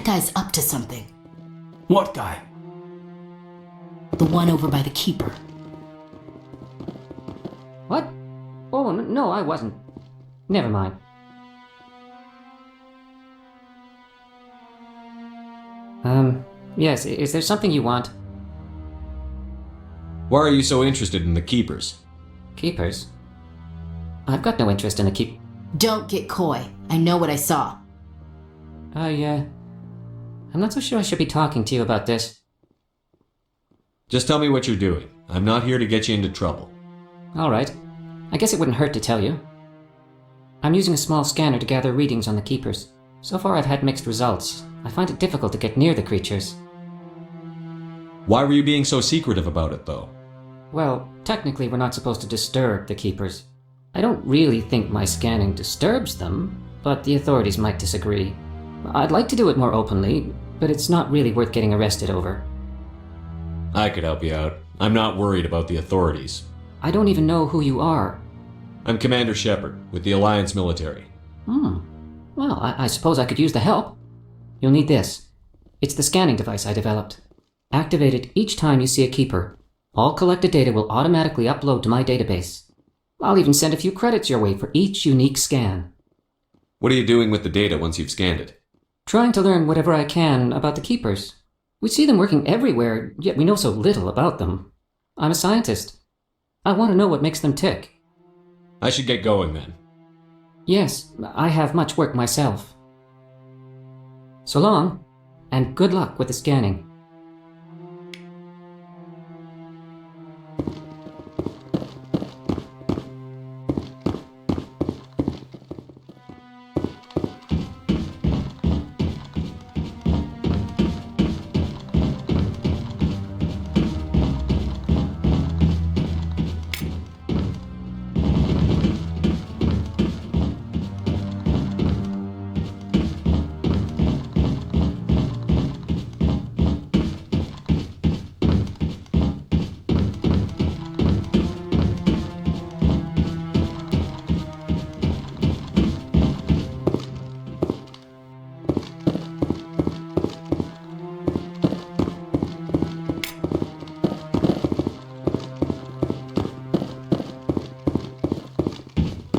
Guy's up to something. What guy? The one over by the Keeper. What? Oh, no, I wasn't. Never mind. Yes, is there something you want? Why are you so interested in the Keepers? Keepers? I've got no interest in the keep... Don't get coy. I know what I saw. I'm not so sure I should be talking to you about this. Just tell me what you're doing. I'm not here to get you into trouble. Alright. I guess it wouldn't hurt to tell you. I'm using a small scanner to gather readings on the Keepers. So far I've had mixed results. I find it difficult to get near the creatures. Why were you being so secretive about it, though? Well, technically we're not supposed to disturb the Keepers. I don't really think my scanning disturbs them, but the authorities might disagree. I'd like to do it more openly, but it's not really worth getting arrested over. I could help you out. I'm not worried about the authorities. I don't even know who you are. I'm Commander Shepard, with the Alliance military. Well, I suppose I could use the help. You'll need this. It's the scanning device I developed. Activate it each time you see a Keeper. All collected data will automatically upload to my database. I'll even send a few credits your way for each unique scan. What are you doing with the data once you've scanned it? Trying to learn whatever I can about the Keepers. We see them working everywhere, yet we know so little about them. I'm a scientist. I want to know what makes them tick. I should get going then. Yes, I have much work myself. So long, and good luck with the scanning.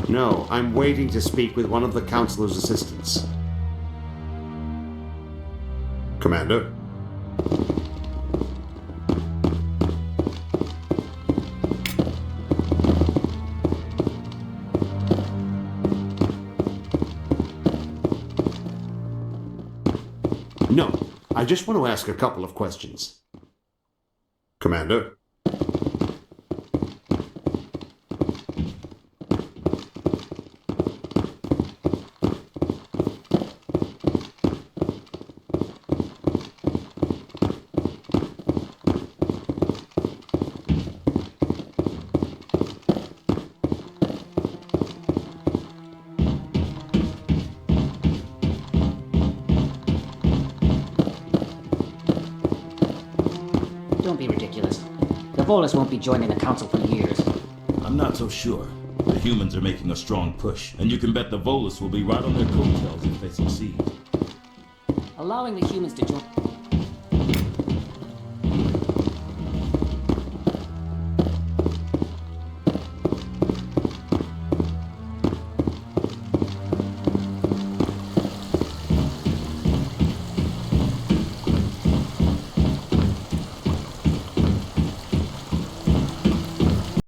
No, I'm waiting to speak with one of the Counselor's assistants. Commander? No, I just want to ask a couple of questions. Commander? Don't be ridiculous. The Volus won't be joining the Council for years. I'm not so sure. The humans are making a strong push, and you can bet the Volus will be right on their coattails if they succeed. Allowing the humans to join...